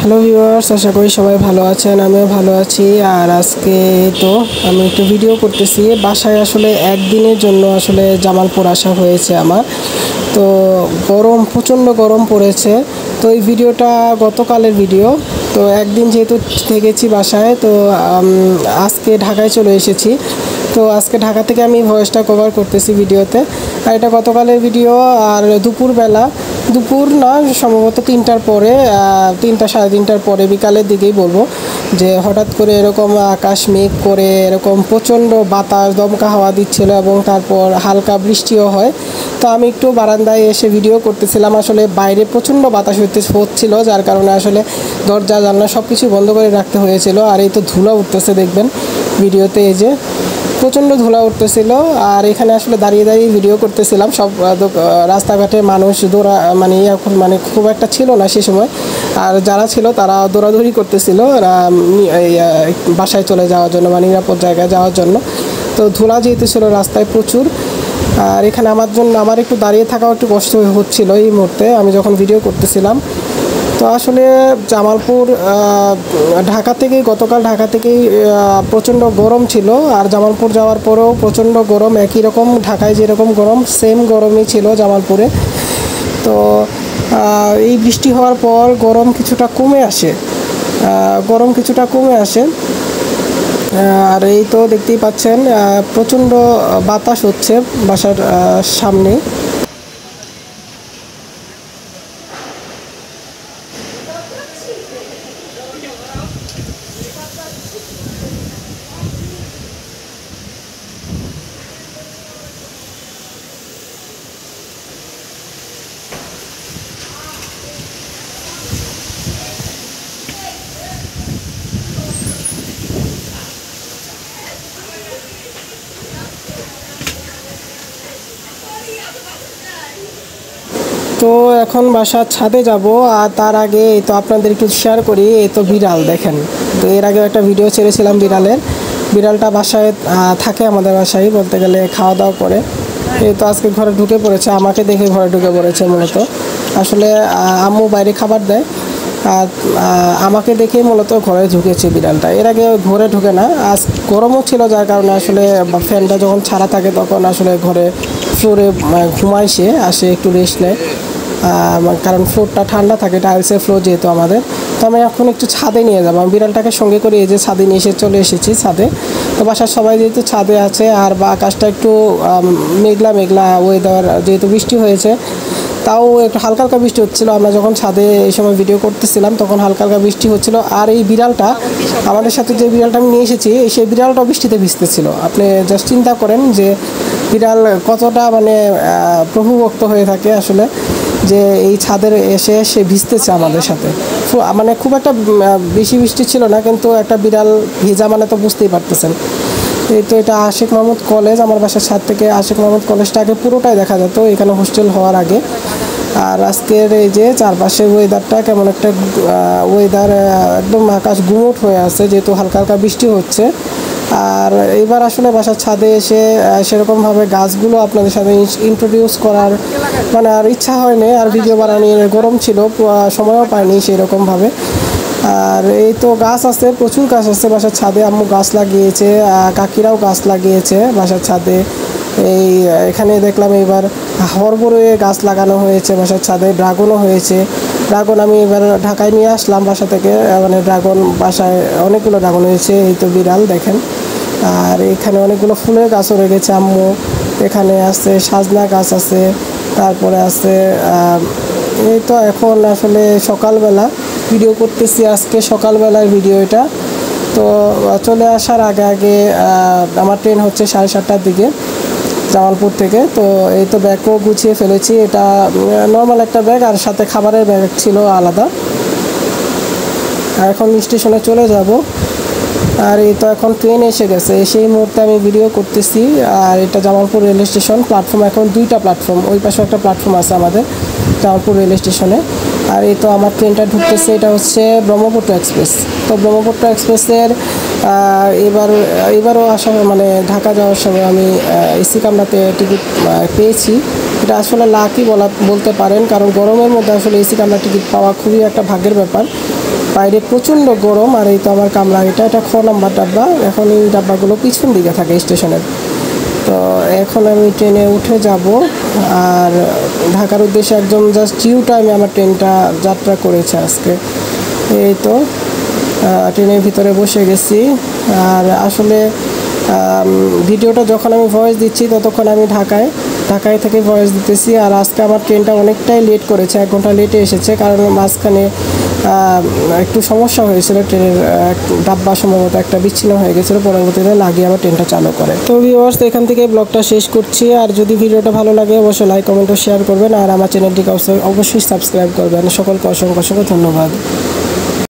Hello viewers, আশা করি সবাই ভালো আছেন। আমিও ভালো আছি। আর আজকে তো আমি একটু ভিডিও করতেছি। বাসায় আসলে একদিনের জন্য আসলে জামালপুর আসা হয়েছে আমার। তো গরম, প্রচণ্ড গরম পড়েছে। তো এই ভিডিওটা গতকালের ভিডিও। তো একদিন যেহেতু থেকেছি বাসায়, তো আজকে ঢাকায় চলে এসেছি। তো আজকে ঢাকা থেকে আমি ভয়েসটা কভার করতেছি ভিডিওতে। আর এটা গতকালের ভিডিও। আর দুপুর না, সম্ভবত 3টার পরে, 3টা সাড়ে 3টার পরে, বিকালের দিকেই বলবো, যে হঠাৎ করে এরকম আকাশ মেঘ করে এরকম প্রচণ্ড বাতাস, দমকা হাওয়া দিচ্ছিল এবং তারপর হালকা বৃষ্টিও হয়। তো আমি একটু বারান্দায় এসে ভিডিও করতেছিলাম। আসলে বাইরে প্রচণ্ড বাতাস হচ্ছিল, যার কারণে আসলে দরজা জানলা সব কিছু বন্ধ করে রাখতে হয়েছিল। আর এই তো ধুলা উঠতেছে, দেখবেন ভিডিওতে, এই যে প্রচণ্ড ধুলা উঠতেছিল। আর এখানে আসলে দাঁড়িয়ে দাঁড়িয়ে ভিডিও করতেছিলাম। সব রাস্তাঘাটে মানুষ মানে খুব একটা ছিল না সে সময়। আর যারা ছিল তারা দৌড়াদৌড়ি করতেছিল বাসায় চলে যাওয়ার জন্য, মানে নিরাপদ জায়গায় যাওয়ার জন্য। তো ধুলা যেহেতু ছিল রাস্তায় প্রচুর। আর এখানে আমার একটু দাঁড়িয়ে থাকাও একটু কষ্ট হচ্ছিল এই মুহূর্তে, আমি যখন ভিডিও করতেছিলাম। তো আসলে জামালপুর, গতকাল ঢাকা থেকেই প্রচণ্ড গরম ছিল। আর জামালপুর যাওয়ার পরেও প্রচণ্ড গরম, একই রকম ঢাকায় যেরকম গরম সেম গরমই ছিল জামালপুরে। তো এই বৃষ্টি হওয়ার পর গরম কিছুটা কমে আসে। আর এই তো দেখতেই পাচ্ছেন, প্রচণ্ড বাতাস হচ্ছে বাসার সামনে। তো এখন বাসার ছাদে যাব। আর তার আগে এই তো আপনাদের একটু শেয়ার করি, এই তো বিড়াল দেখেন। তো এর আগেও একটা ভিডিও ছেড়েছিলাম বিড়ালটা বাসায় থাকে, আমাদের বাসায় বলতে গেলে খাওয়া দাওয়া করে। এই তো আজকে ঘরে ঢুকে পড়েছে, আমাকে দেখে ঘরে ঢুকে পড়েছে মূলত। আসলে আম্মু বাইরে খাবার দেয়, আর আমাকে দেখেই মূলত ঘরে ঢুকেছে বিড়ালটা। এর আগে ঘরে ঢুকে না। আজ গরমও ছিল, যার কারণে আসলে ফ্যানটা যখন ছাড়া থাকে তখন আসলে ঘরে ফ্লোরে ঘুমায়, আসে একটু রেস্ট নেয়। কারণ ফ্লোরটা ঠান্ডা থাকে, টাইলসের ফ্লোর যেহেতু আমাদের। তো আমি এখন একটু ছাদে নিয়ে যাবো, আমি বিড়ালটাকে সঙ্গে করে এই যে ছাদে নিয়ে চলে এসেছি ছাদে। তো বাসার সবাই যেহেতু ছাদে আছে, আর বা আকাশটা একটু মেঘলা ওয়েদার, যেহেতু বৃষ্টি হয়েছে, তাও একটু হালকা হালকা বৃষ্টি হচ্ছিলো। আমরা যখন ছাদে এই সময় ভিডিও করতেছিলাম তখন হালকা হালকা বৃষ্টি হচ্ছিলো। আর এই বিড়ালটা, আমাদের সাথে যে বিড়ালটা আমি নিয়ে এসেছি, সেই বিড়ালটাও বৃষ্টিতে ভিজতেছিল। আপনি জাস্ট চিন্তা করেন যে বিড়াল কতটা মানে প্রভুভক্ত হয়ে থাকে আসলে, যে এই ছাদের এসে সে ভিজতেছে আমাদের সাথে। মানে খুব একটা বেশি বৃষ্টি ছিল না, কিন্তু একটা বিড়াল ভিজা মানে তো বুঝতেই পারতেছেন। এই তো এটা আশিক মাহমুদ কলেজ, আমার বাসার ছাদ থেকে আশিক মাহমুদ কলেজটা আগে পুরোটাই দেখা যেত, এখানে হোস্টেল হওয়ার আগে। আর আজকের এই যে চারপাশের ওয়েদারটা কেমন একটা ওয়েদার, একদম আকাশ গুমোট হয়ে আছে, যেহেতু হালকা হালকা বৃষ্টি হচ্ছে। আর এবার আসলে বাসার ছাদে এসে সেরকমভাবে গাছগুলো আপনাদের সাথে ইন্ট্রোডিউস করার মানে আর ইচ্ছা হয়নি, আর ভিডিও বানানোর গরম ছিল, সময়ও পাইনি সেরকমভাবে। আর এই তো গাছ আছে, প্রচুর গাছ আছে বাসার ছাদে। আম্মু গাছ লাগিয়েছে, কাকিরাও গাছ লাগিয়েছে বাসার ছাদে। এখানে দেখলাম এবার হরবরে গাছ লাগানো হয়েছে বাসার ছাদে, ড্রাগনও হয়েছে। ড্রাগন আমি এবার ঢাকায় নিয়ে আসলাম বাসা থেকে, মানে ড্রাগন বাসায় অনেকগুলো ড্রাগন হয়েছে। এই তো বিড়াল দেখেন। আর এখানে অনেকগুলো ফুলের গাছও রেখেছে আম্মু। এখানে আছে সাজনা গাছ আছে, তারপরে আছে এই তো এখন আসলে সকালবেলা ভিডিও করতেছি, আজকে সকালবেলার ভিডিও এটা। তো চলে আসার আগে আমার ট্রেন হচ্ছে 7:30টার দিকে জামালপুর থেকে। তো এই তো ব্যাগও গুছিয়ে ফেলেছি, এটা নর্মাল একটা ব্যাগ, আর সাথে খাবারের ব্যাগ ছিল আলাদা। আর এখন স্টেশনে চলে যাব। আর এই তো এখন ট্রেন এসে গেছে, সেই মুহূর্তে আমি ভিডিও করতেছি। আর এটা জামালপুর রেল স্টেশন, প্ল্যাটফর্ম এখন 2টা প্ল্যাটফর্ম, ওই পাশে একটা প্ল্যাটফর্ম আছে আমাদের জামালপুর রেল স্টেশনে। আর এই তো আমার ট্রেনটা ঢুকতেছে, এটা হচ্ছে ব্রহ্মপুত্র এক্সপ্রেস। তো ব্রহ্মপুত্র এক্সপ্রেসের এবারও আসার মানে ঢাকা যাওয়ার সময় আমি এসি কামরাতে টিকিট পেয়েছি। এটা আসলে লাকি বলতে পারেন, কারণ গরমের মধ্যে আসলে এসি কামরা টিকিট পাওয়া খুবই একটা ভাগ্যের ব্যাপার। বাইরে প্রচণ্ড গরম। আর এই তো আমার কামরা, এটা খ নাম্বার ডাব্বা। এখন এই ডাব্বাগুলো পিছন দিকে থাকে স্টেশনের। তো এখন আমি ট্রেনে উঠে যাব আর ঢাকার উদ্দেশ্যে একদম জাস্ট জিউ টাইমে আমার ট্রেনটা যাত্রা করেছে আজকে। এই তো ট্রেনের ভিতরে বসে গেছি। আর আসলে ভিডিওটা যখন আমি ভয়েস দিচ্ছি ততক্ষণ আমি ঢাকায় থেকে ভয়েস দিতেছি। আর আজকে আমার ট্রেনটা অনেকটাই লেট করেছে, 1 ঘন্টা লেটে এসেছে, কারণ মাঝখানে একটু সমস্যা হয়েছিল। ট্রেনের ডাব্বা সম্ভবত একটা বিচ্ছিন্ন হয়ে গেছিলো, পরবর্তীতে লাগিয়ে আবার ট্রেনটা চালু করে। তো ভিউয়ার্স, এখান থেকে ব্লগটা শেষ করছি। আর যদি ভিডিওটা ভালো লাগে অবশ্যই লাইক, কমেন্ট ও শেয়ার করবেন। আর আমার চ্যানেলটিকে অবশ্যই সাবস্ক্রাইব করবেন। সকলকে অসংখ্য ধন্যবাদ।